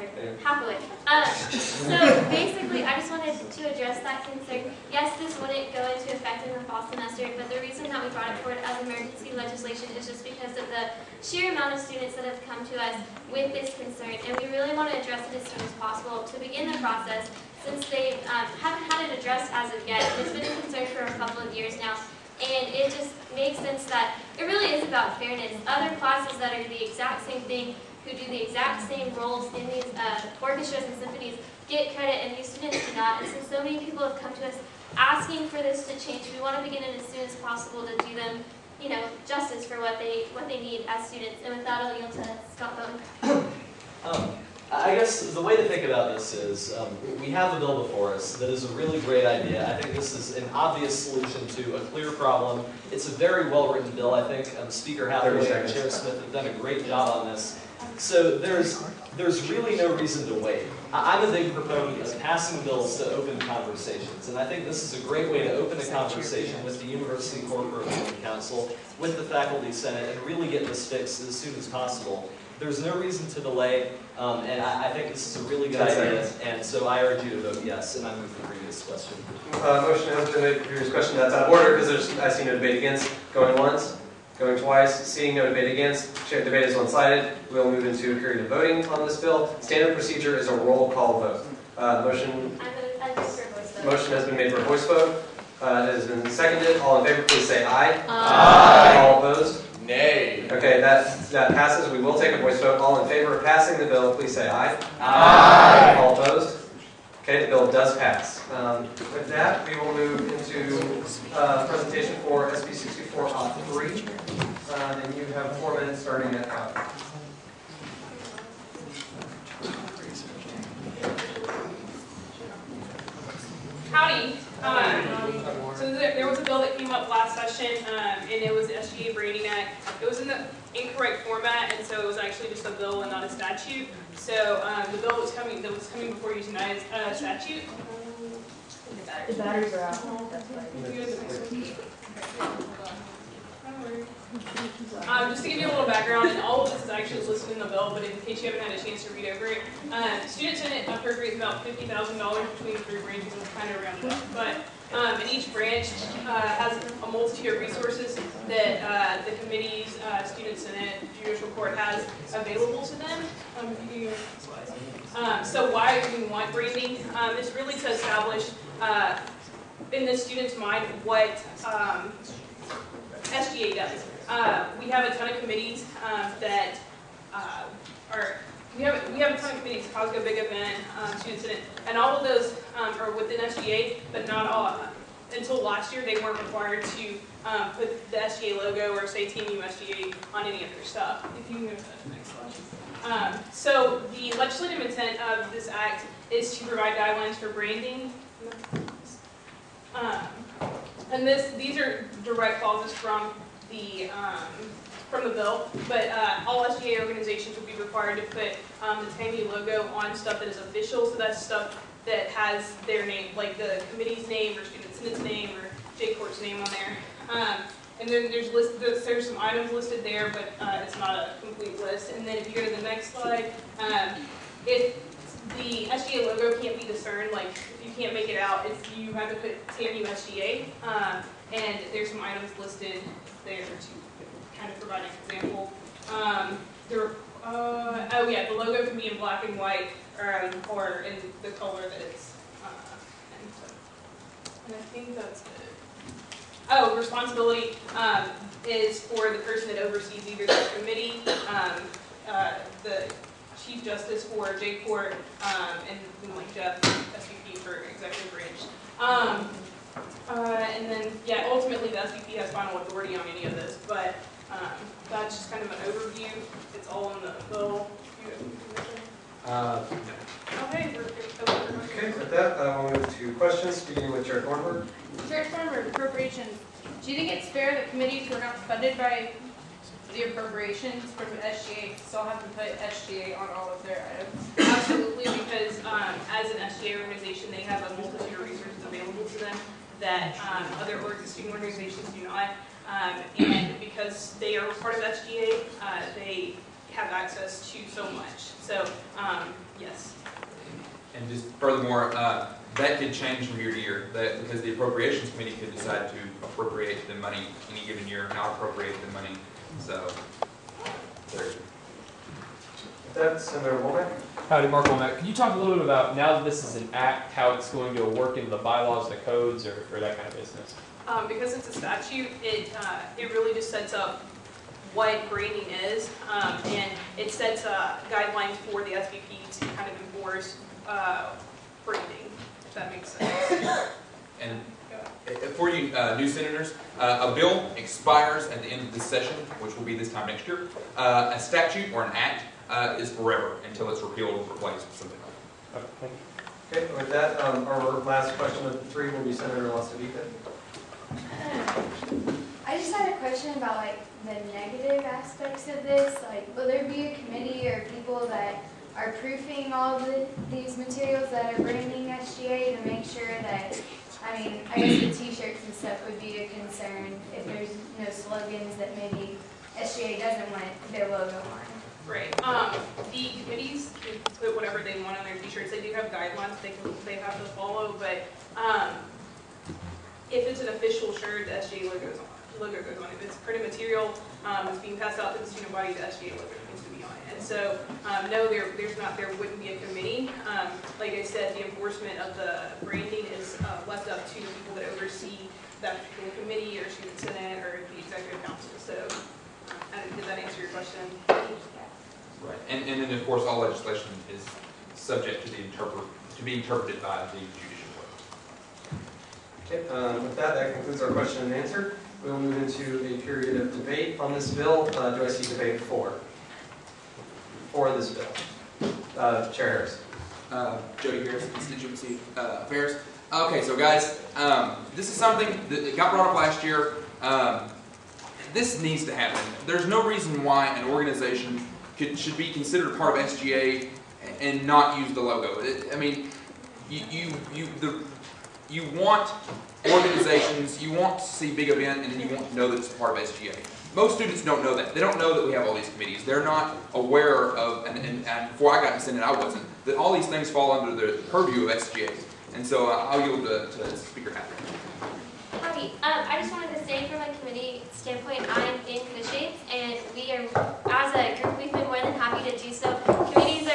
whatever, halfway. So basically, I just wanted to address that concern. Yes, this wouldn't go into effect in the fall semester, but the reason that we brought it forward as emergency legislation is just because of the sheer amount of students that have come to us with this concern, and we really want to address it as soon as possible to begin the process, since they haven't had it addressed as of yet. It's been a concern for a couple of years now. And it just makes sense that it really is about fairness. Other classes that are the exact same thing, who do the exact same roles in these orchestras and symphonies, get credit, and these students do not. And since so many people have come to us asking for this to change, we want to begin it as soon as possible to do them, justice for what they need as students. And with that, I'll yield to Scott Bowen. I guess the way to think about this is we have a bill before us that is a really great idea. I think this is an obvious solution to a clear problem. It's a very well-written bill. I think Speaker Hathaway and Chair Smith have done a great job on this. So there's really no reason to wait. I'm a big proponent of passing bills to open conversations, and I think this is a great way to open a conversation with the University Corporate Council, with the Faculty Senate, and really get this fixed as soon as possible. There's no reason to delay, and I think this is a really good idea, and so I urge you to vote yes, and I move the previous question. Motion has been made for previous question. That's out of order because I see no debate against. Going once, going twice, seeing no debate against. Debate is one-sided. We'll move into a period of voting on this bill. Standard procedure is a roll call vote. Motion has been made for a voice vote. It has been seconded. All in favor, please say aye. Aye. All opposed? Nay. Okay, that passes. We will take a voice vote. All in favor of passing the bill, please say aye. Aye. All opposed? Okay, the bill does pass. With that, we will move into presentation for SB 64-3. And you have 4 minutes starting at 5. Howdy. So there was a bill that came up last session, and it was the SGA Branding Act. It was in the incorrect format, and so it was actually just a bill and not a statute. So the bill that was coming before you tonight is a statute. The batteries are out. That's just to give you a little background, and all of this is actually listed in the bill, but in case you haven't had a chance to read over it, Student Senate appropriates about $50,000 between 3 branches, and kind of rounded up. But and each branch has a multitude of resources that the committees, Student Senate, Judicial Court has available to them. So why do we want branding? It's really to establish in the student's mind what SGA does. We have a ton of committees that we have a ton of committees, Cosgo Big Event, Student Senate, and all of those are within SGA, but not all. Until last year, they weren't required to put the SGA logo or say Team USGA on any of their stuff. If you can go to the next slide. So the legislative intent of this act is to provide guidelines for branding. And these are direct clauses from the bill, but all SGA organizations will be required to put the TAMU logo on stuff that is official, so that's stuff that has their name, like the committee's name or Student Senate's name or J-Court's name on there. And then there's some items listed there, but it's not a complete list. And then if you go to the next slide, if the SGA logo can't be discerned, like if you can't make it out, you have to put TAMU SGA, and there's some items listed there to kind of provide an example. Oh yeah, the logo can be in black and white or in the color that it's in. And I think that's it. Oh, responsibility is for the person that oversees either the committee, the Chief Justice for J-Court, and like Jeff, SVP for Executive Branch. And then, yeah, ultimately the SVP has final authority on any of this, but that's just kind of an overview. It's all in the bill. Okay, with that, we'll move to questions, beginning with Chair Thornburg. Chair Thornburg, appropriations. Do you think it's fair that committees who are not funded by the appropriations from SGA still have to put SGA on all of their items? Absolutely, because as an SGA organization, they have a multitude of resources available to them that other student organizations do not. And because they are part of SGA, they have access to so much. So, yes. And just furthermore, that could change from year to year, because the appropriations committee could decide to appropriate the money any given year, not appropriate the money. So, there's. That's Senator Womack. Howdy, Mark Womack. Could you talk a little bit about, now that this is an act, how it's going to work into the bylaws, the codes, or that kind of business? Because it's a statute, it really just sets up what branding is, and it sets guidelines for the SVP to kind of enforce branding, if that makes sense. And for you new senators, a bill expires at the end of this session, which will be this time next year. A statute or an act is forever until it's repealed or replaced with something else. Okay. Okay, with that, our last question of 3 will be Senator Lastavica. I just had a question about like the negative aspects of this. Like, will there be a committee or people that are proofing all these materials that are branding SGA to make sure that, I mean, I guess the t-shirts and stuff would be a concern if there's no slogans that maybe SGA doesn't want their logo on. Right. The committees can put whatever they want on their t-shirts. They do have guidelines they have to follow, but if it's an official shirt, the SGA logo goes on. If it's printed material, it's being passed out to the student body, the SGA logo needs to be on it. And so, no, there wouldn't be a committee. Like I said, the enforcement of the branding is left up to the people that oversee that particular committee or student senate or the executive council. So, did that answer your question? Right. And then of course all legislation is subject to be interpreted by the judicial body. Okay, with that concludes our question and answer. We'll move into a period of debate on this bill. Do I see debate for this bill? Chair Harris. Jody Harris, Constituency Affairs. Okay, so guys, this is something that got brought up last year. This needs to happen. There's no reason why an organization should be considered part of SGA and not use the logo. I mean, you want organizations, you want to see big event, and then you want to know that it's part of SGA. Most students don't know that. They don't know that we have all these committees. They're not aware of, and before I got in Senate, I wasn't, that all these things fall under the purview of SGA. And so I'll yield to Speaker Hathaway. Howdy. I just wanted to say from a committee standpoint, I'm in good shape, and we are, as a group, we've been more than happy to do so. Committees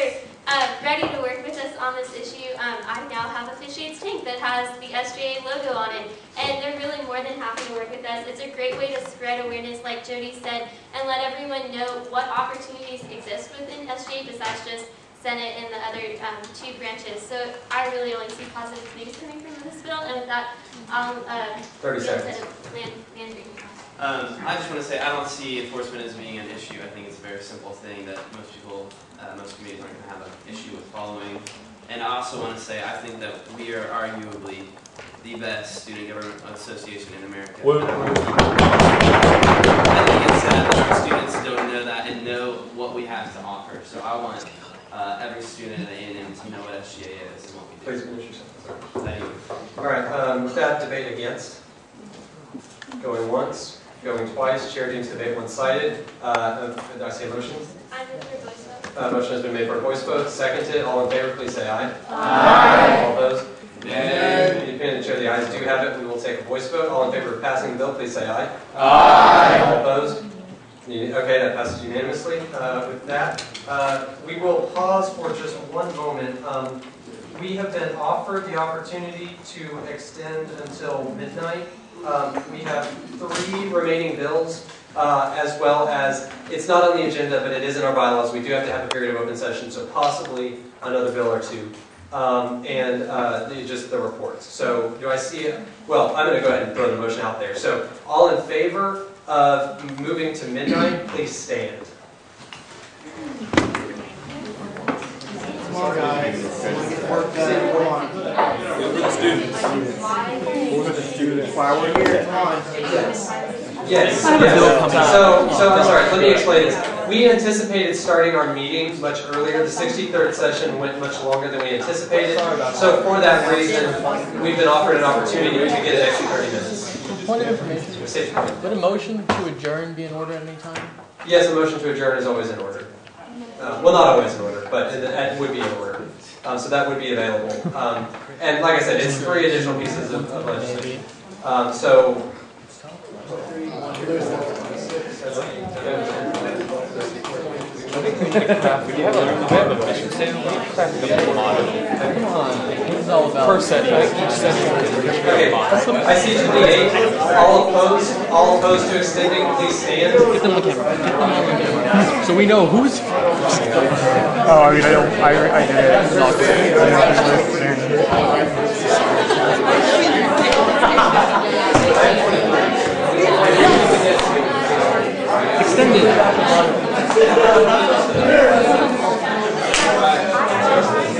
are ready to work with us on this issue. I now have a Fish Aids tank that has the SGA logo on it, and they're really more than happy to work with us. It's a great way to spread awareness, like Jody said, and let everyone know what opportunities exist within SGA besides just Senate and the other 2 branches. So I really only see positive things coming from this bill, and with that, I'll 30 seconds. land reading. I just want to say I don't see enforcement as being an issue. I think it's a very simple thing that most people, most communities aren't going to have an issue with following. And I also want to say I think that we are arguably the best student government association in America. I think it's sad that students don't know that and know what we have to offer. So I want every student at A&M to know what SGA is and what we do. Please finish your sentence. Thank you. All right, with that, debate against. Going once, going twice. Chair deems debate one-sided. Did I say motion? I'm in for voice vote. Motion has been made for a voice vote. Seconded. All in favor, please say aye. Aye. All opposed? Nay. Independent chair, the ayes do have it. We will take a voice vote. All in favor of passing the bill, please say aye. Aye. All opposed? Okay, that passes unanimously. With that, we will pause for just one moment. We have been offered the opportunity to extend until midnight. We have 3 remaining bills, as well as, it's not on the agenda, but it is in our bylaws. We do have to have a period of open session, so possibly another bill or 2. Just the reports. So do I see it? Well, I'm going to go ahead and throw the motion out there. So all in favor of moving to midnight, please stand. Come on, guys. Work done. Come on. For the students. For the students. Why we're here. Come on. Yes. So I'm sorry. Let me explain this. We anticipated starting our meeting much earlier. The 63rd session went much longer than we anticipated. So for that reason, we've been offered an opportunity to get an extra 30 minutes. Point of information. Would a motion to adjourn be in order at any time? Yes, a motion to adjourn is always in order. well, not always in order, but it would be in order. So that would be available. And like I said, it's 3 additional pieces of legislation. So. We have a mission statement. We craft a motto. Come on. It's all about per section. Each section. Okay. I see 2D8. All opposed to extending, please stand. Get them on the camera. So we know who's. Oh, I mean, I did it. Extended.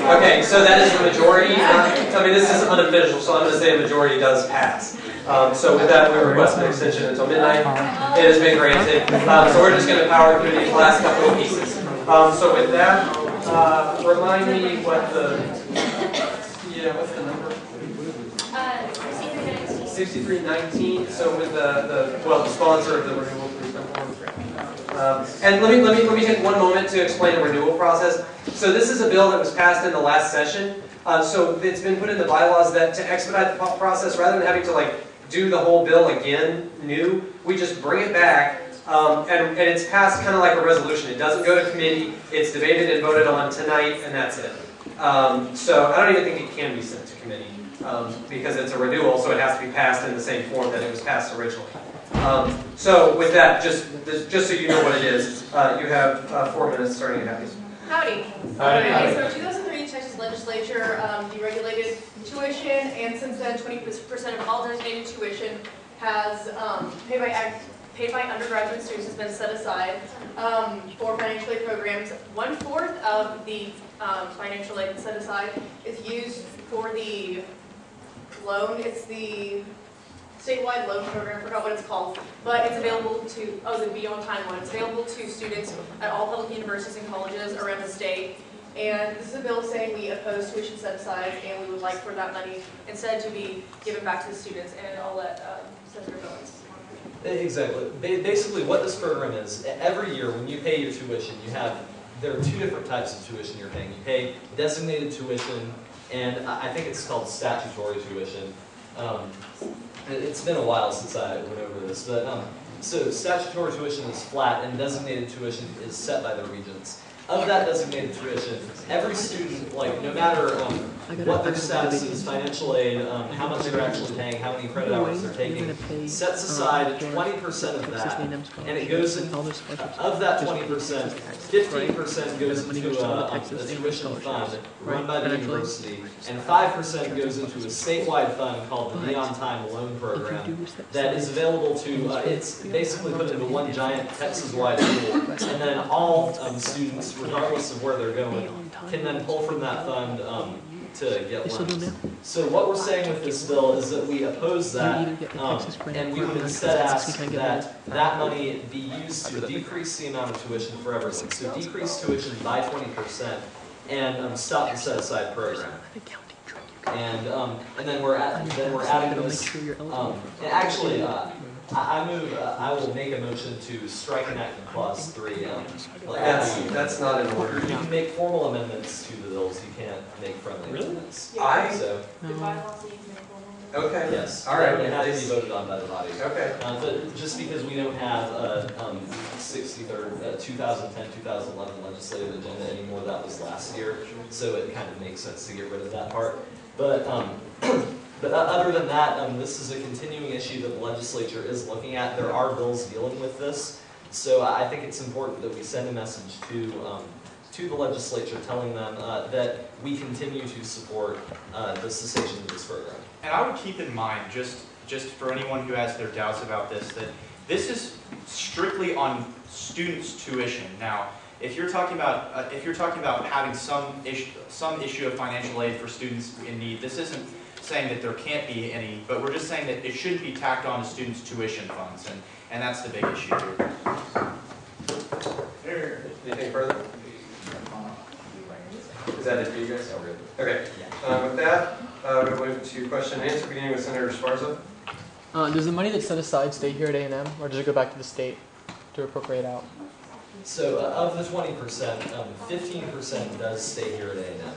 Okay, so that is the majority. I mean, this is unofficial, so I'm going to say a majority does pass. So with that, we request an extension until midnight. It has been granted. So we're just going to power through these last couple of pieces. So with that, remind me what what's the number? 6319. So with the sponsor of the renewal form. And let me take one moment to explain the renewal process. So this is a bill that was passed in the last session. So it's been put in the bylaws that to expedite the process, rather than having to do the whole bill again, new, we just bring it back, and it's passed kind of like a resolution. It doesn't go to committee. It's debated and voted on tonight, and that's it. So I don't even think it can be sent to committee because it's a renewal, so it has to be passed in the same form that it was passed originally. So with that, just so you know what it is, you have 4 minutes starting at Happy's. Howdy. Okay, so 2003 Texas legislature deregulated tuition, and since then 20% of all designated tuition has paid by undergraduate students has been set aside for financial aid programs. 1/4 of the financial aid set aside is used for the loan. It's the statewide loan program, I forgot what it's called, but it's available to, the Be On Time one. It's available to students at all public universities and colleges around the state. And this is a bill saying we oppose tuition set aside, and we would like for that money instead to be given back to the students. And I'll let Senator Bowens. Exactly. Basically, what this program is, every year when you pay your tuition, there are 2 different types of tuition you're paying. You pay designated tuition, and I think it's called statutory tuition. It's been a while since I went over this, but so statutory tuition is flat, and designated tuition is set by the regents. Of that designated tuition, every student, no matter what their status is, financial aid, how much they're actually paying, how many credit hours they're taking, sets aside 20% of that, and it goes in, of that 20%, 15% goes into a tuition fund run by the university, and 5% goes into a statewide fund called the Be On Time Loan Program that is available to, it's basically put into one giant Texas-wide pool, and then all students, regardless of where they're going, can then pull from that fund to get loans. So what we're saying with this bill is that we oppose that, and we would instead ask that money be used to decrease the amount of tuition for everyone. So decrease tuition by 20% and stop the set-aside program. And then we're adding this. And actually, I will make a motion to strike enactment clause 3. That's not in order. You can make formal amendments to the bills. You can't make friendly amendments. Okay. Yes. All right. It has to be voted on by the body. Okay. But just because we don't have a 63rd 2010-2011 legislative agenda anymore, that was last year, so it kind of makes sense to get rid of that part. But But other than that, this is a continuing issue that the legislature is looking at. There are bills dealing with this, so I think it's important that we send a message to the legislature telling them that we continue to support the cessation of this program. And I would keep in mind, just for anyone who has their doubts about this, that this is strictly on students' tuition. Now, if you're talking about having some issue of financial aid for students in need, this isn't saying that there can't be any, but we're just saying that it shouldn't be tacked on to students' tuition funds, and that's the big issue here. Anything further? Is that it for you guys? Okay. With that, we'll move to question and answer, beginning with Senator Esparza. Does the money that's set aside stay here at A&M, or does it go back to the state to appropriate out? So of the 20%, 15% does stay here at A&M.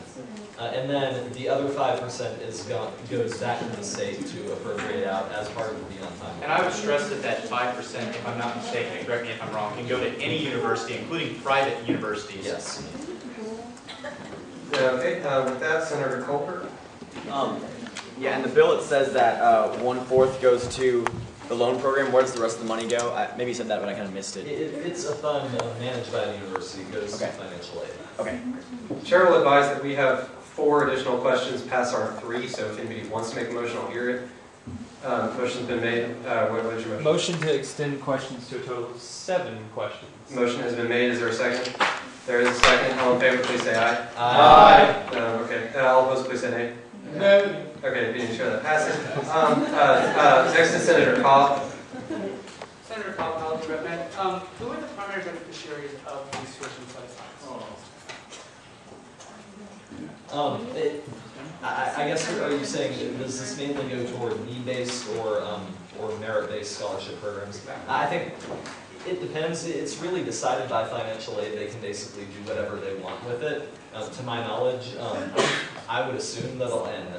And then the other 5% goes back to the state to appropriate out as part of the Beyond Time. And I would stress that that 5%, if I'm not mistaken, and correct me if I'm wrong, can go to any university, including private universities. Yes. Okay, with that, Senator Colbert. Yeah, in the bill it says that 1/4 goes to the loan program. Where does the rest of the money go? Maybe you said that, but I kind of missed it. It's a fund managed by the university. It goes to financial aid. Okay. Chair will advise that we have 4 additional questions past our 3, so if anybody wants to make a motion, I'll hear it. Motion's been made. What is your motion? Motion to extend questions to a total of 7 questions. Motion has been made. Is there a second? There is a second. All in favor, please say aye. Aye. Okay. All opposed, please say nay. No. Okay, being sure that passes. Next is Senator Cobb. Senator Cobb, College Redman. Who are the primary beneficiaries of these tuition set-asides? I guess, are you saying, does this mainly go toward need-based or merit-based scholarship programs? I think it depends. It's really decided by financial aid. They can basically do whatever they want with it. To my knowledge, I would assume that, and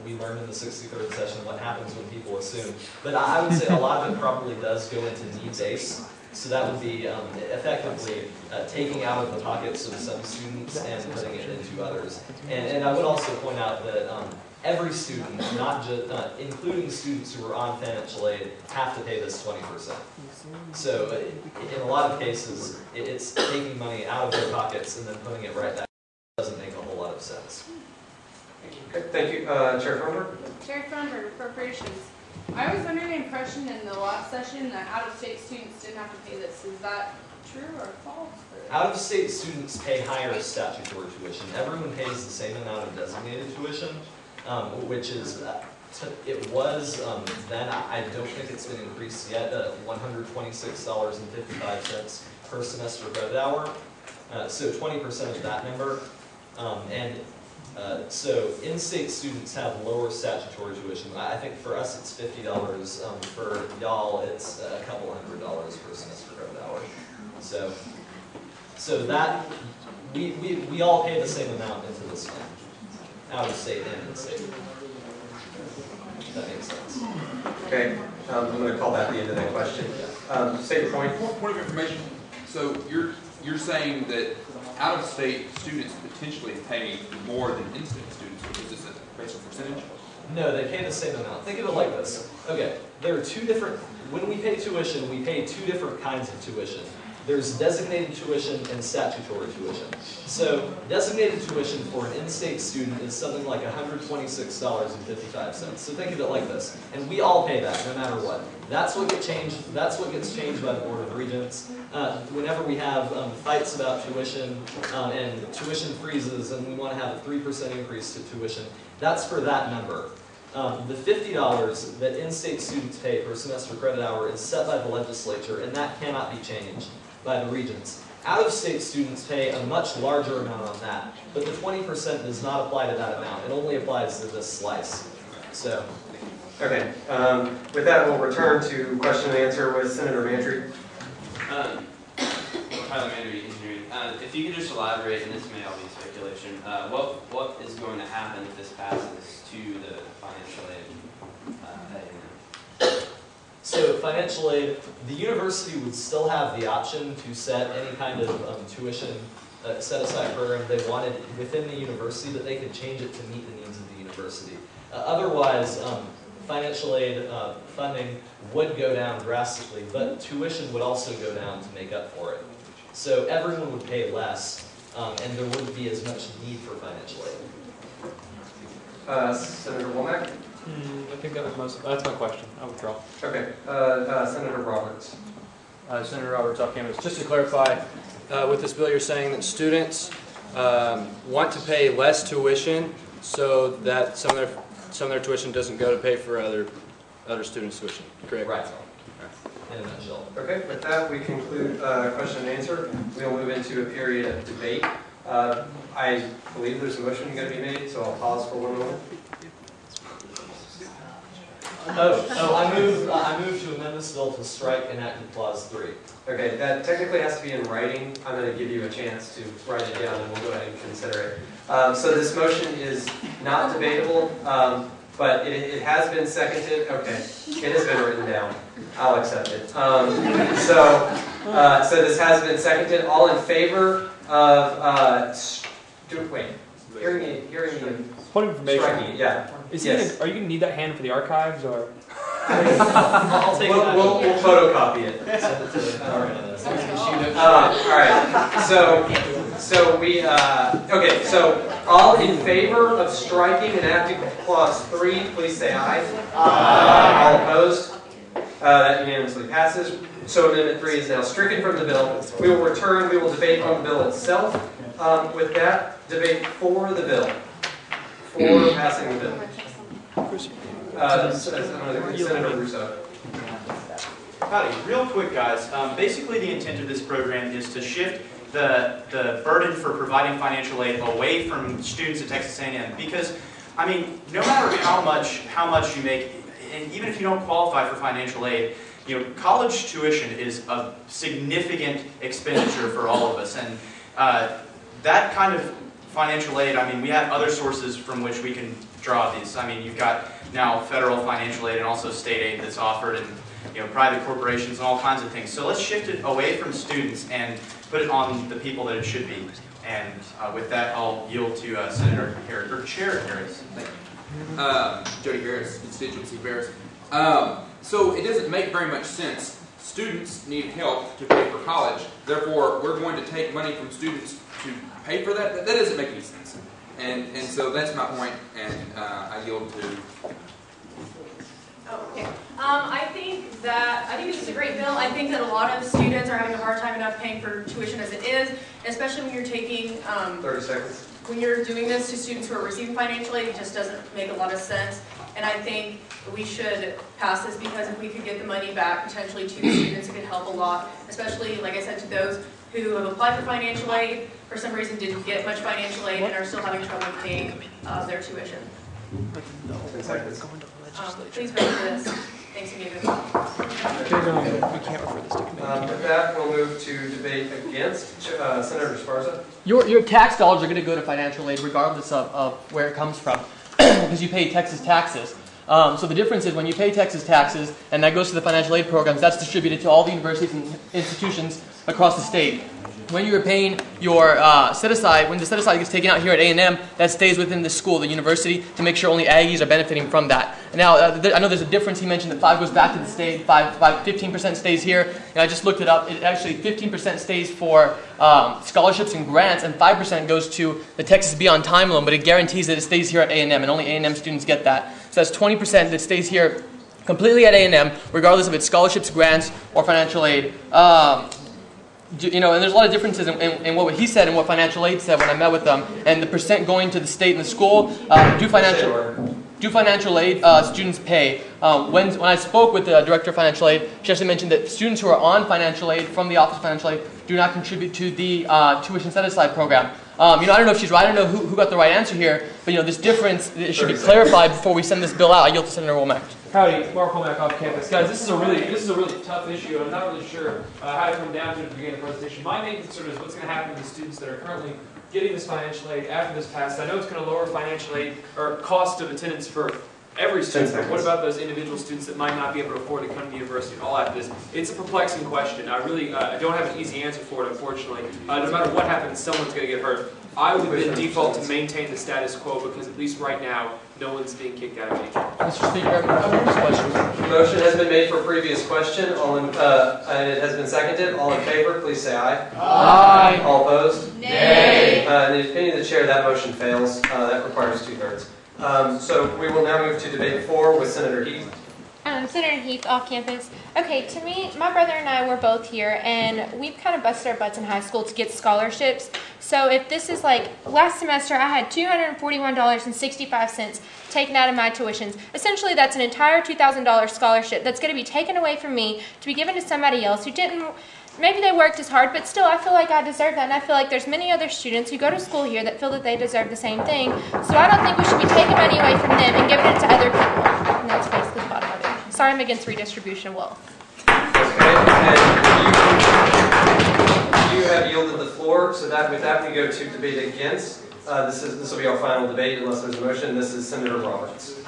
we learned in the 63rd session what happens when people assume, but I would say a lot of it probably does go into need-based. So that would be effectively taking out of the pockets of some students and putting it into others. And I would also point out that every student, not just including students who are on financial aid, have to pay this 20%. So in a lot of cases, it's taking money out of their pockets and then putting it right back. It doesn't make a whole lot of sense. Okay, thank you, Chair Fromberg. Chair Fromberg, appropriations. I was under the impression in the last session that out-of-state students didn't have to pay this. Is that true or false? Out-of-state students pay higher statutory tuition. Everyone pays the same amount of designated tuition, which is, it was then, I don't think it's been increased yet, $126.55 per semester credit hour. So 20% of that number. So in-state students have lower statutory tuition. I think for us it's $50. For y'all it's a couple $100 per semester credit hour. So that we all pay the same amount into this fund, out of state and in-state. If that makes sense. Okay, I'm going to call that the end of that question. State your point. Point of information. So you're saying that out-of-state students potentially pay more than in-state students. Is this a basic percentage? No, they pay the same amount. Think of it like this. Okay, there are two different, when we pay tuition, we pay 2 different kinds of tuition. There's designated tuition and statutory tuition. So designated tuition for an in-state student is something like $126.55. So think of it like this. And we all pay that, no matter what. That's what gets changed by the Board of Regents. Whenever we have fights about tuition and tuition freezes and we want to have a 3% increase to tuition, that's for that number. The $50 that in-state students pay per semester credit hour is set by the legislature, and that cannot be changed by the regents. Out-of-state students pay a much larger amount on that, but the 20% does not apply to that amount. It only applies to this slice. So. Okay, with that, we'll return to question and answer with Senator Mantry. Tyler Mantry, Engineering. If you could just elaborate, and this may all be speculation, what is going to happen if this passes to the financial aid? So financial aid, the university would still have the option to set any kind of tuition set-aside program they wanted within the university, but they could change it to meet the needs of the university. Otherwise, financial aid funding would go down drastically, but tuition would also go down to make up for it. So everyone would pay less, and there wouldn't be as much need for financial aid. Senator Womack? I think that was that's my question. I withdraw. Okay. Senator Roberts. Senator Roberts, off campus. Just to clarify, with this bill, you're saying that students want to pay less tuition so that some of their tuition doesn't go to pay for other students' tuition. Correct? Right. In a nutshell. Okay. With that, we conclude question and answer. We'll move into a period of debate. I believe there's a motion going to be made, so I'll pause for 1 moment. I move to amend this bill to strike enacted clause 3. Okay, that technically has to be in writing. I'm going to give you a chance to write it down, and we'll go ahead and consider it. So this motion is not debatable, but it has been seconded. Okay, it has been written down. I'll accept it. So this has been seconded. All in favor of hearing you. Point of information. Striking it, yeah. Yes. Are you going to need that hand for the archives, or? I'll take it. We'll photocopy it. All right. So we okay. So all in favor of striking enacted clause 3, please say aye. Aye. All opposed? That unanimously passes. So amendment 3 is now stricken from the bill. We will return. We will debate on the bill itself. With that, debate for the bill. For passing the bill. Senator Russo. Howdy, real quick guys. Basically the intent of this program is to shift the burden for providing financial aid away from students at Texas A&M, because, I mean, no matter how much you make, and even if you don't qualify for financial aid, you know, college tuition is a significant expenditure for all of us, and that kind of financial aid, I mean, we have other sources from which we can draw these. I mean, you've got now federal financial aid and also state aid that's offered, and you know, private corporations and all kinds of things. So let's shift it away from students and put it on the people that it should be. And with that, I'll yield to Senator Harris, or Chair Harris. Thank you. Jody Harris, constituency Ferris. So it doesn't make very much sense. Students need help to pay for college. Therefore, we're going to take money from students to pay for that. That doesn't make any sense. And so that's my point, and I yield to. Okay. I think this is a great bill. I think that a lot of students are having a hard time enough paying for tuition as it is, especially when you're taking 30 seconds. When you're doing this to students who are receiving financial aid. It just doesn't make a lot of sense. And I think we should pass this, because if we could get the money back potentially to the students, it could help a lot, especially, like I said, to those who have applied for financial aid, for some reason didn't get much financial aid, and are still having trouble paying their tuition. 10 seconds. Please vote for this. Thanks again. We can't refer this to committee. With that, we'll move to debate against. Senator Esparza. Your tax dollars are going to go to financial aid regardless of where it comes from, because you pay Texas taxes. So the difference is when you pay Texas taxes and that goes to the financial aid programs, that's distributed to all the universities and institutions across the state. When you're paying your set-aside, when the set-aside gets taken out here at A&M, that stays within the school, the university, to make sure only Aggies are benefiting from that. Now, I know there's a difference. He mentioned that 5 goes back to the state, 15% stays here. And I just looked it up. It actually 15% stays for scholarships and grants, and 5% goes to the Texas Beyond Time loan, but it guarantees that it stays here at A&M, and only A&M students get that. So that's 20% that stays here completely at A&M, regardless of its scholarships, grants, or financial aid. You know, and there's a lot of differences in what he said and what financial aid said when I met with them, and the percent going to the state and the school. Do financial aid students pay? When I spoke with the director of financial aid, she actually mentioned that students who are on financial aid from the Office of Financial Aid do not contribute to the tuition set-aside program. You know, I don't know if she's right. I don't know who got the right answer here, but you know, this difference should be clarified before we send this bill out. I yield to Senator Womack. Howdy, Mark Womack off campus. Guys, this is a really tough issue, and I'm not really sure how to come down to it at the beginning of the presentation. My main concern is what's going to happen to the students that are currently getting this financial aid after this passes. I know it's going to lower financial aid or cost of attendance for every student, but what about those individual students that might not be able to afford to come to university and all after this? It's a perplexing question. I really I don't have an easy answer for it, unfortunately. No matter what happens, someone's going to get hurt. I would then default to maintain the status quo, because at least right now, no one's being kicked out of major. Mr. Speaker, previous question. Motion has been made for previous question. And it has been seconded. All in favor, please say aye. Aye. All opposed? Nay. In the opinion of the chair, that motion fails. That requires 2/3. So we will now move to debate 4 with Senator Heath. Senator Heath, off campus. Okay, to me, my brother and I were both here, and we've kind of busted our butts in high school to get scholarships. So if this is like, last semester I had $241.65 taken out of my tuitions. Essentially, that's an entire $2,000 scholarship that's going to be taken away from me to be given to somebody else who didn't. Maybe they worked as hard, but still I feel like I deserve that, and I feel like there's many other students who go to school here that feel that they deserve the same thing. So I don't think we should be taking money away from them and giving it to other people. And that's basically the bottom of it. Sorry, I'm against redistribution of wealth. Okay, and you have yielded the floor, so that with that we go to debate against. This will be our final debate unless there's a motion. This is Senator Roberts.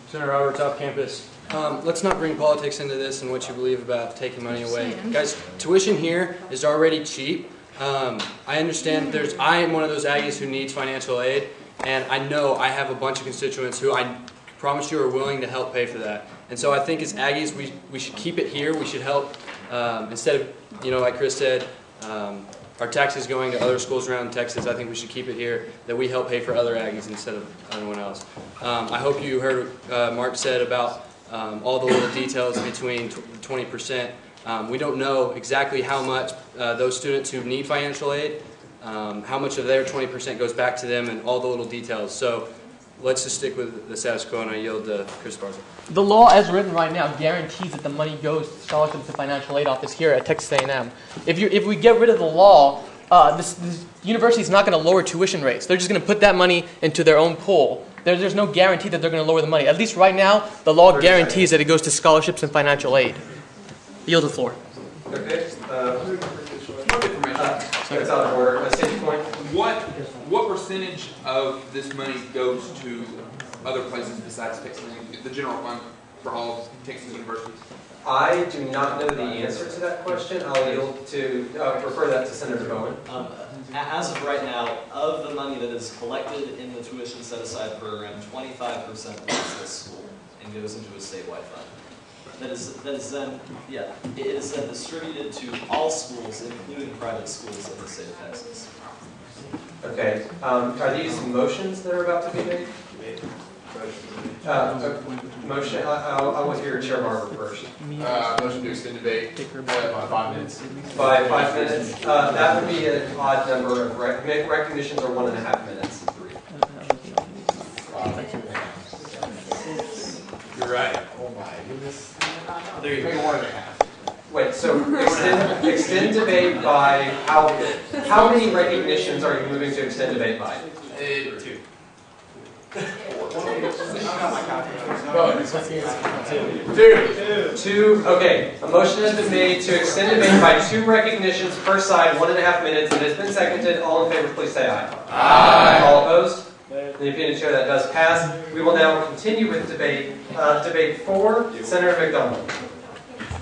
Senator Roberts, off campus. Let's not bring politics into this and what you believe about taking money away. Guys, tuition here is already cheap. I understand I am one of those Aggies who needs financial aid, and I know I have a bunch of constituents who I promise you are willing to help pay for that. And so I think as Aggies, we should keep it here. We should help, instead of, like Chris said, our taxes going to other schools around Texas, I think we should keep it here, that we help pay for other Aggies instead of anyone else. I hope you heard Mark said about all the little details between 20%. We don't know exactly how much those students who need financial aid, how much of their 20% goes back to them, and all the little details. So let's just stick with the status quo, and I yield to Chris Barza. The law as written right now guarantees that the money goes to scholarships and financial aid office here at Texas A&M. If we get rid of the law, this university is not going to lower tuition rates. They're just going to put that money into their own pool. There's no guarantee that they're going to lower the money. At least right now, the law guarantees that it goes to scholarships and financial aid. Yield the floor. Okay. It's out of order. Safety point. What percentage of this money goes to other places besides Texas? The general fund for all Texas universities? I do not know the answer to that question. I'll yield to refer that to Senator Bowen. As of right now, of the money that is collected in the tuition set-aside program, 25% goes to this school and goes into a statewide fund. That is then distributed to all schools, including private schools in the state of Texas. Okay. Are these motions that are about to be made? Motion. I will hear Chair Barber first. Motion to extend debate by 5 minutes. By 5 minutes. That would be an odd number of recognitions are 1.5 minutes. You're right. Oh my goodness. There you go. Wait, so extend debate by how many recognitions are you moving to extend debate by? 2. Two. Okay. A motion has been made to extend debate by 2 recognitions per side, 1.5 minutes. It has been seconded. All in favor, please say aye. Aye. All opposed? In the opinion of the chair, that does pass. We will now continue with debate. Debate 4, Senator McDonald.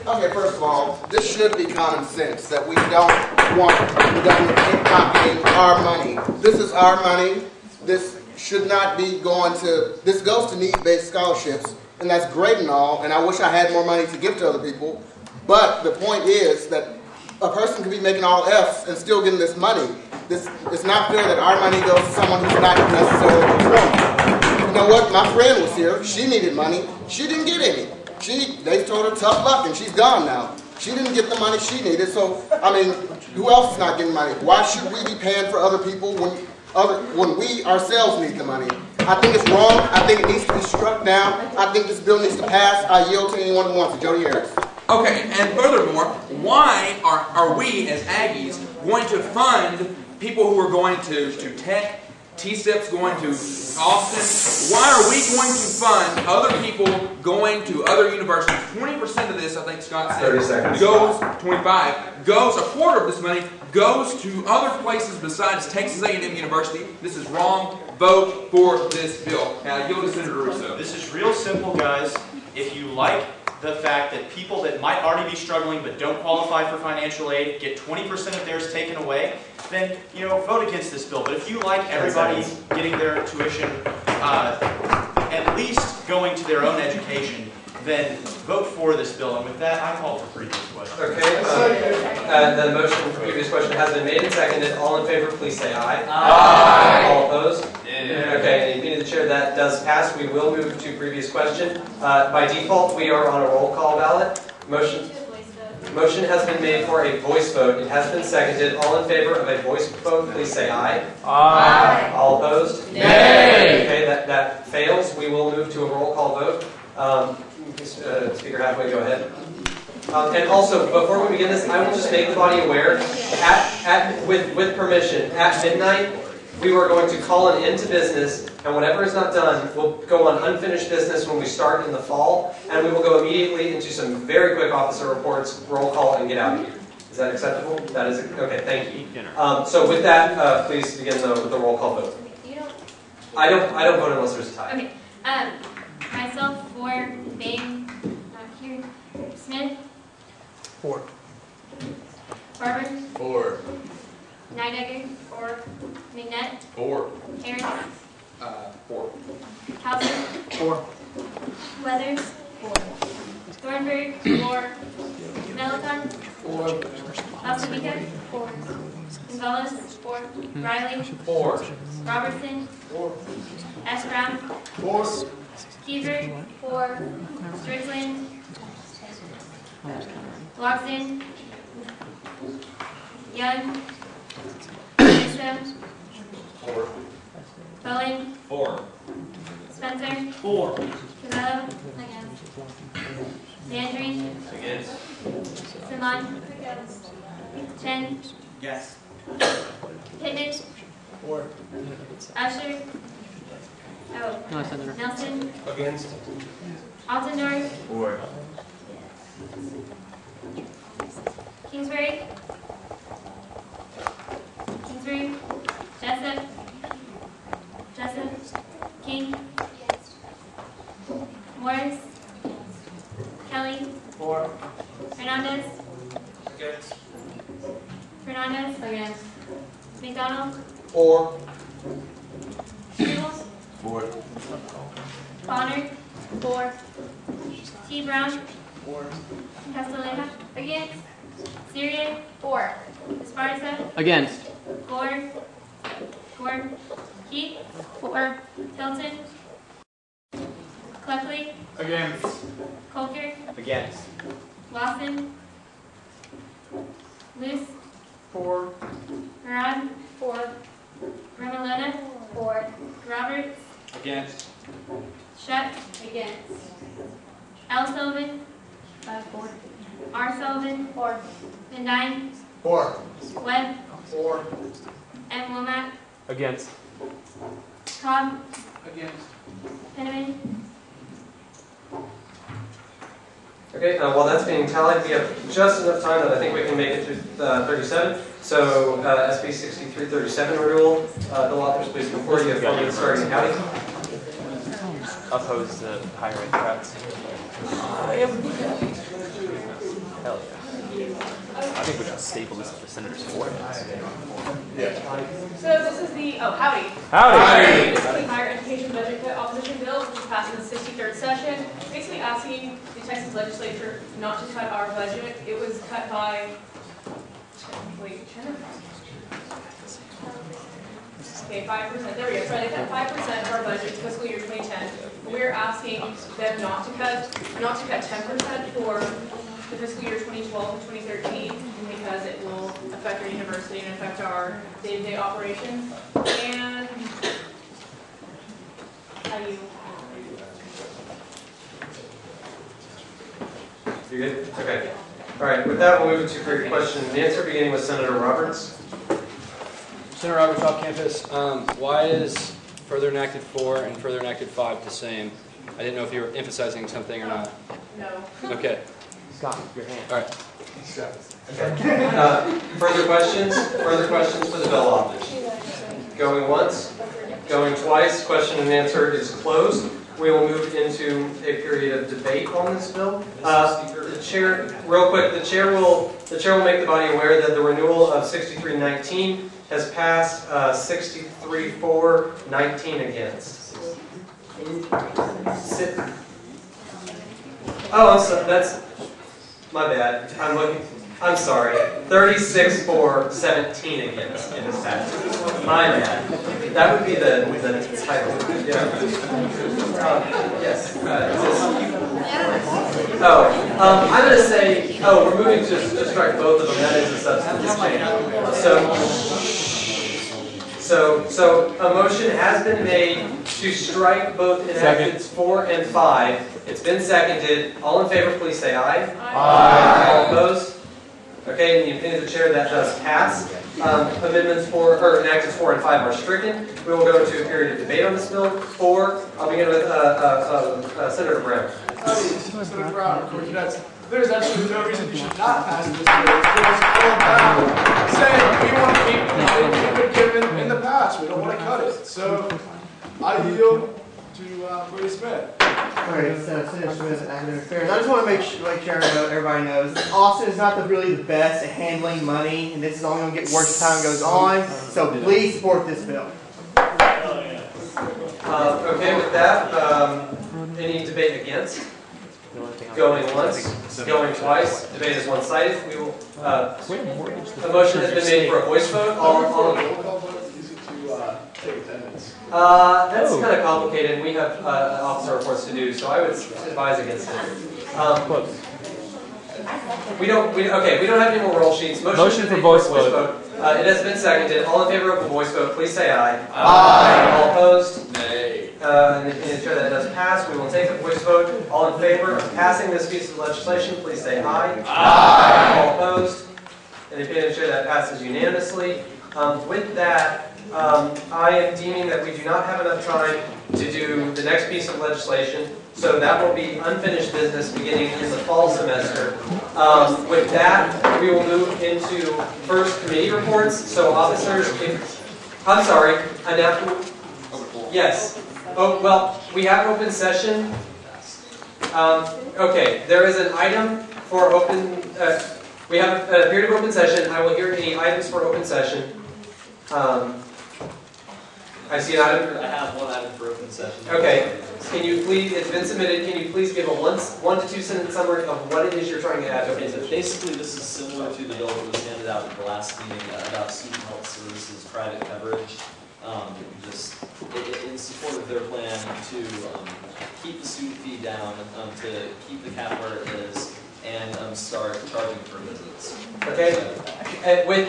Okay, first of all, this should be common sense that we don't want the government pocketing our money. This is our money. This should not be going to, this goes to need-based scholarships, and that's great and all, and I wish I had more money to give to other people, but the point is that a person could be making all F's and still getting this money. It's not fair that our money goes to someone who's not necessarily performing. You know what? My friend was here. She needed money. She didn't get any. They told her tough luck, and she's gone now. She didn't get the money she needed, so, I mean, who else is not getting money? Why should we be paying for other people when we ourselves need the money? I think it's wrong. I think it needs to be struck down. I think this bill needs to pass. I yield to anyone who wants it. Jody Harris. Okay, and furthermore, why are we as Aggies going to fund people who are going to Tech, T-STEP's going to Austin? Why are we going to fund other people going to other universities? 20% of this, I think Scott said, 30 seconds. goes, 25, goes, a quarter of this money goes to other places besides Texas A&M University. This is wrong. Vote for this bill. Now, yield to Senator Russo. This is real simple, guys. If you like the fact that people that might already be struggling but don't qualify for financial aid get 20% of theirs taken away, then vote against this bill. But if you like everybody getting their tuition at least going to their own education, then vote for this bill. And with that, I call for previous question. Okay. The motion for previous question has been made and seconded. All in favor, please say aye. Aye. All opposed? Yeah. Okay. In the opinion of the chair, that does pass. We will move to previous question. By default, we are on a roll call ballot. Motion has been made for a voice vote. It has been seconded. All in favor of a voice vote, please say aye. Aye. All opposed? Nay. Okay, that fails. We will move to a roll call vote. Speaker Halfway, go ahead. And also, before we begin this, I will just make the body aware, with permission, at midnight, we are going to call an end to business, and whatever is not done will go on unfinished business when we start in the fall, and we will go immediately into some very quick officer reports, roll call, and get out of here. Is that acceptable? That is, okay, thank you. So with that, please begin the roll call vote. I don't vote unless there's a tie. Okay. Myself, 4. Bang, not here. Smith. 4. Barber. 4. Nidegger. 4. McNutt. 4. Harris. 4. Hauser. 4. Weathers. 4. Thornburg. 4. Meliton. 4. Altamika. 4. Gonzalez. 4. Riley. 4. Robertson. 4. S. Brown. 4. Kiefer. 4. Strickland. Loxton. Young. Newsom. 4. Bowen. 4. Spencer. 4. Cavello. Landry. Against. Simon. Chen. Yes. Pittman. 4. Usher. Oh. No, Senator. Nelson. Against. Altendorf. 4. Kingsbury. Kingsbury. Jessup. Jessup. King. Morris. Kelly. 4. Fernandez. Against. Fernandez. Against. McDonald. 4. Sewell. 4. Bonner. 4. T. Brown. 4. Castellana. Against. Syria. 4. Esparza. Against. 4. 4. Keith. 4. Tilton. Cleckley. Against. Coulter. Against. Lawson. Luce. 4. Haran. 4. Ramalona. 4. Roberts. Against. Shuck. Against. L. Sullivan. 4. R. Sullivan. 4. Van Dyne. 4. Webb. 4. M. Womack. Against. Cobb. Against. Penniman. Okay, while that's being tallied, we have just enough time that I think we can make it through 37. So, SB 6337 renewal. Bill authors, please come forward. You have 4 minutes starting in Howdy. Oppose the high rate cuts. Hell yeah. I think we should staple this to the senator's foreheads. So this is the, howdy. Howdy. This is the higher education budget cut opposition bill, which was passed in the 63rd session, basically asking the Texas legislature not to cut our budget. It was cut by, wait, 10? Okay, 5%, there we go. So they cut 5% of our budget fiscal year 2010. We're asking them not to cut 10% for the fiscal year 2012 and 2013 because it will affect our university and affect our day-to-day operations. And how do you? You good? Okay. All right, with that, we'll move to for your question and answer, beginning with Senator Roberts. Senator Roberts, off campus. Why is further enacted 4 and further enacted 5 the same? I didn't know if you were emphasizing something or not. No. Okay. Scott, your hand. All right. Okay. Further questions? Further questions for the bill authors? Going once? Going twice? Question and answer is closed. We will move into a period of debate on this bill. The chair, real quick, the chair will make the body aware that the renewal of 6319 has passed 63-4, 19 against. Oh, so that's my bad. I'm sorry. 36-4, 17 against in this passage. My bad. That would be the title. Yeah. Yes. I'm going to say. We're moving to strike both of them. That is a substantive change. So a motion has been made to strike both enacteds 4 and 5. It's been seconded. All in favor, please say aye. Aye. All opposed? Okay, in the opinion of the chair, that does pass. amendments 4, or enacted 4 and 5 are stricken, we will go into a period of debate on this bill. 4, I'll begin with Senator Brown. Senator Brown, of course, there's absolutely no reason you should not pass this bill. It's all about saying we want to keep the money we've been given in the past. We don't want to cut it. So I yield to Brady Smith. Alright, so Senator Smith, Academic Affairs. I just want to make sure everybody knows Austin is not really the best at handling money, and this is only going to get worse as time goes on. So please support this bill. Okay, with that, any debate against? Going once, going twice. Debate is one-sided. We will. A motion has been made for a voice vote. That's kind of complicated. We have officer reports to do, so I would advise against it. We don't have any more roll sheets. Motion for voice vote. It has been seconded. All in favor of the voice vote, please say aye. Aye. All opposed? Nay. And to ensure that it does pass, we will take a voice vote. All in favor of passing this piece of legislation, please say aye. Aye. All opposed? And to ensure that passes unanimously. With that, I am deeming that we do not have enough time to do the next piece of legislation, so that will be unfinished business beginning in the fall semester. With that, we will move into first committee reports. So officers, I'm sorry, yes. Oh, well, we have open session. Okay, there is an item for open, we have a period of open session. I will hear any items for open session. I see an item. I have one item for open session. Okay. Can you please, it's been submitted, can you please give a 1 to 2 sentence summary of what it is you're trying to add to open session? Basically, this is similar to the bill that was handed out at the last meeting about student health services private coverage. Just in support of their plan to keep the student fee down, to keep the cap where it is, and start charging for visits. Okay.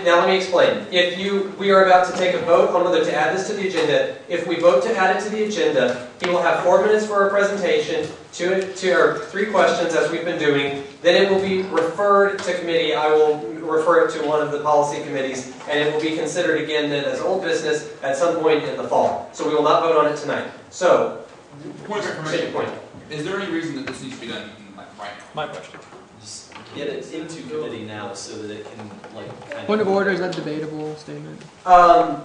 Now let me explain. We are about to take a vote on whether to add this to the agenda. If we vote to add it to the agenda, he will have 4 minutes for a presentation, 2 or 3 questions as we've been doing. Then it will be referred to committee. I will refer it to one of the policy committees, and it will be considered again then as old business at some point in the fall. So we will not vote on it tonight. So, point of information. Is there any reason that this needs to be done right now? My question. Just get it into committee now so that it can kind Point of order, is that a debatable statement? No,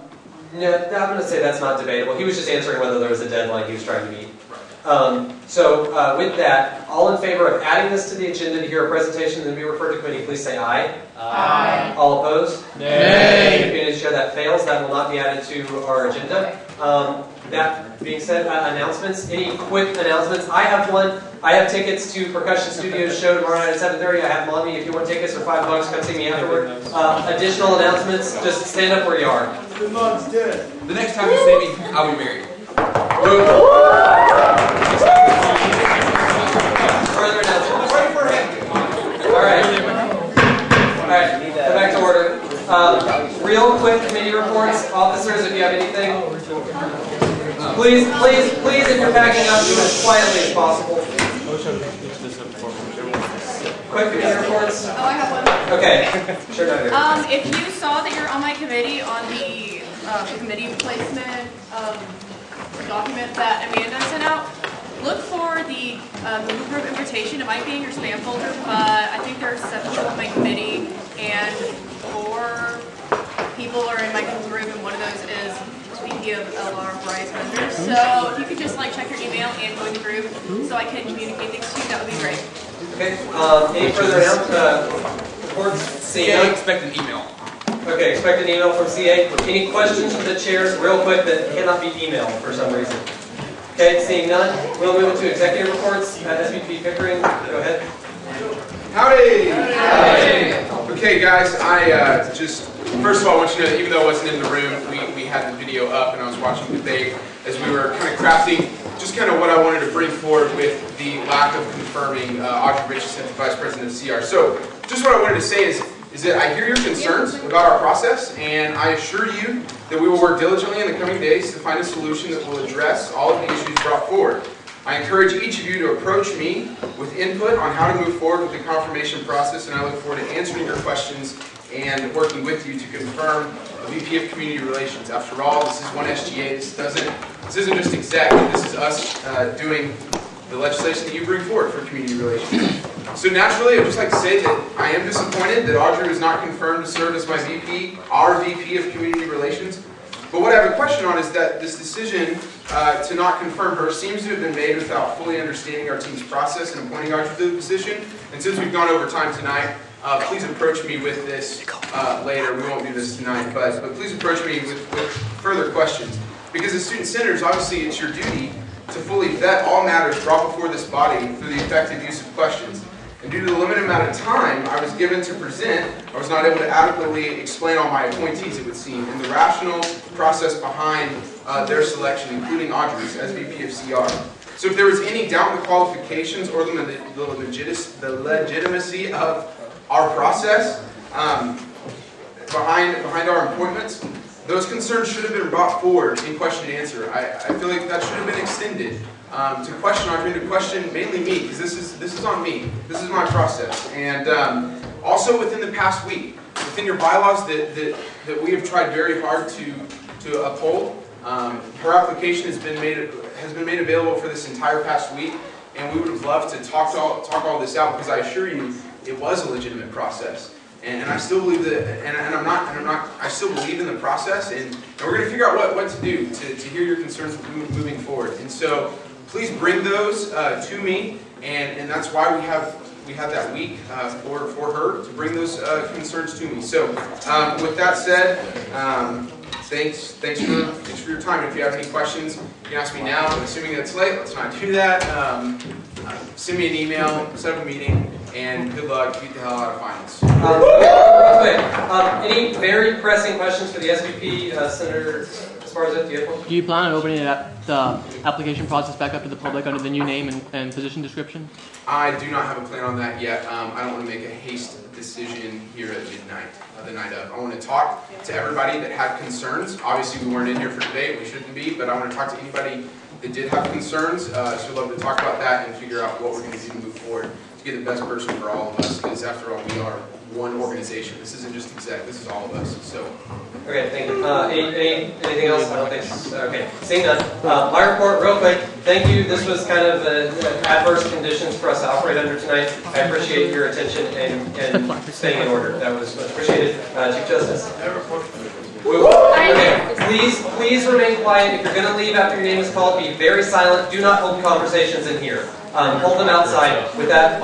I'm going to say that's not debatable. He was just answering whether there was a deadline he was trying to meet. With that, all in favor of adding this to the agenda to hear a presentation and then be referred to committee, please say aye. Aye. All opposed? Nay. If you share that fails, that will not be added to our agenda. That being said, announcements. Any quick announcements? I have one. I have tickets to Percussion Studios show tomorrow night at 7:30. I have them on me. If you want tickets for $5, come see me afterward. Additional announcements, just stand up where you are. The mug's dead. The next time you see me, I'll be married. Further announcements. Wait for him. All right. Go back to order. Real quick committee reports. Officers, if you have anything. Please, if you're packing up, do it as quietly as possible. Quick committee reports. Oh, I have one. Okay. Sure, no, if you saw that you're on my committee on the committee placement document that Amanda sent out, look for the Google Group invitation. It might be in your spam folder, but I think there's 7 people on my committee, and 4 people are in my Google Group, and one of those is VP of LR Bryce vendors. So if you could just check your email and join the group so I can communicate things to you, that would be great. Okay. Any further reports? CA, expect an email. Okay, expect an email from CA. Any questions for the chairs, real quick, that cannot be emailed for some reason? Okay, seeing none, we'll move into executive reports. SVP Pickering, go ahead. Howdy! Howdy! Okay, guys, I first of all, I want you to know that even though I wasn't in the room, we had the video up and I was watching the debate as we were kind of crafting just kind of what I wanted to bring forward with the lack of confirming Audrey Richardson, Vice President of CR. So, just what I wanted to say is that I hear your concerns about our process, and I assure you that we will work diligently in the coming days to find a solution that will address all of the issues brought forward. I encourage each of you to approach me with input on how to move forward with the confirmation process, and I look forward to answering your questions and working with you to confirm a VP of Community Relations. After all, this is one SGA. This isn't just exec. This is us doing the legislation that you bring forward for community relations. So naturally, I'd just like to say that I am disappointed that Audrey was not confirmed to serve as my VP, our VP of Community Relations. But what I have a question on is that this decision to not confirm her seems to have been made without fully understanding our team's process in appointing Audrey to the position. And since we've gone over time tonight, please approach me with this later. We won't do this tonight, but please approach me with further questions. Because as student senators, obviously it's your duty to fully vet all matters brought before this body through the effective use of questions. And due to the limited amount of time I was given to present, I was not able to adequately explain all my appointees, it would seem, and the rational process behind their selection, including Audrey's as VP of CR. So if there was any doubt in the qualifications or the legitimacy of our process behind our appointments, those concerns should have been brought forward in question and answer. I feel like that should have been extended to question Audrey, to question mainly me, because this is on me. This is my process. And also within the past week, within your bylaws that we have tried very hard to uphold, her application has been made available for this entire past week, and we would have loved to talk all this out, because I assure you it was a legitimate process. And I still believe that, I still believe in the process, and we're going to figure out what to do to hear your concerns moving forward. And so please bring those to me, and that's why we have that week for her to bring those concerns to me. So with that said, thanks for your time. If you have any questions, you can ask me now. I'm assuming it's late. Let's not do that. Send me an email, set up a meeting, and good luck. Beat the hell out of finals. Real quick, any very pressing questions for the SVP Senator Esparza? Do you plan on opening the application process back up to the public under the new name and position description? I do not have a plan on that yet. I don't want to make a haste decision here at midnight, the night of. I want to talk to everybody that had concerns. Obviously, we weren't in here for debate. We shouldn't be, but I want to talk to anybody that did have concerns. So I'd love to talk about that and figure out what we're going to do to move forward to get the best person for all of us, because after all, we are one organization. This isn't just exec, this is all of us. So. Okay, thank you. Anything else? I don't think so. Okay, seeing none. My report, real quick. Thank you. This was kind of adverse conditions for us to operate under tonight. I appreciate your attention and staying in order. That was much appreciated. Chief Justice. Okay, please remain quiet. If you're going to leave after your name is called, be very silent. Do not hold conversations in here. Hold them outside. With that,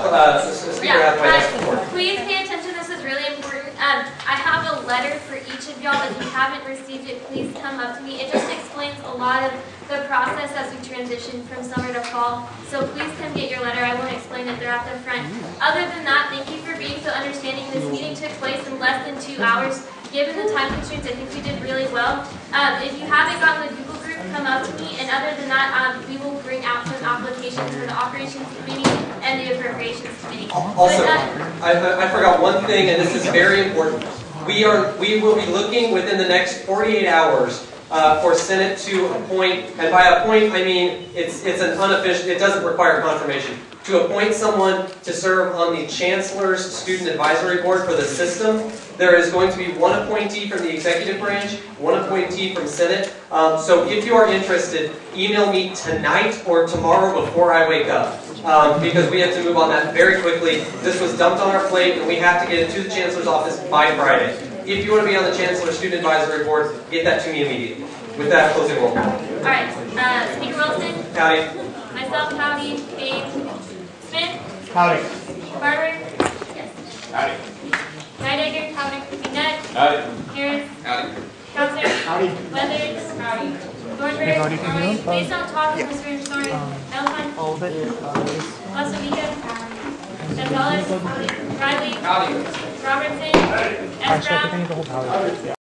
Speaker Hathaway. Please pay attention. This is really important. I have a letter for each of y'all. If you haven't received it, please come up to me. It just explains a lot of the process as we transition from summer to fall. So please come get your letter. I won't explain it. They're at the front. Other than that, thank you for being so understanding. This meeting took place in less than 2 hours. Given the time constraints, I think we did really well. If you haven't gotten the Google group, come up to me. And other than that, we will bring out some applications for the Operations Committee and the Appropriations Committee. Also, I forgot one thing, and this is very important. We will be looking within the next 48 hours for Senate to appoint, and by appoint I mean it's an unofficial. It doesn't require confirmation. To appoint someone to serve on the Chancellor's Student Advisory Board for the system. There is going to be one appointee from the executive branch, one appointee from Senate. So if you are interested, email me tonight or tomorrow before I wake up. Because we have to move on that very quickly. This was dumped on our plate and we have to get it to the Chancellor's office by Friday. If you want to be on the Chancellor's Student Advisory Board, get that to me immediately. With that, closing roll. Alright, Speaker Wilson? Howdy. Myself, howdy. Hayes? Smith? Howdy. Barber? Yes. Howdy. Nidegger? Howdy. McNutt? Howdy. Harris? Howdy. Counselor? Howdy. Weathers? Howdy. Thornburg? Based on talk, Mr. Sorry. Elfman? All of it. Lasavika? Gonzalez? Riley? Howdy. Robertson? S. Brown?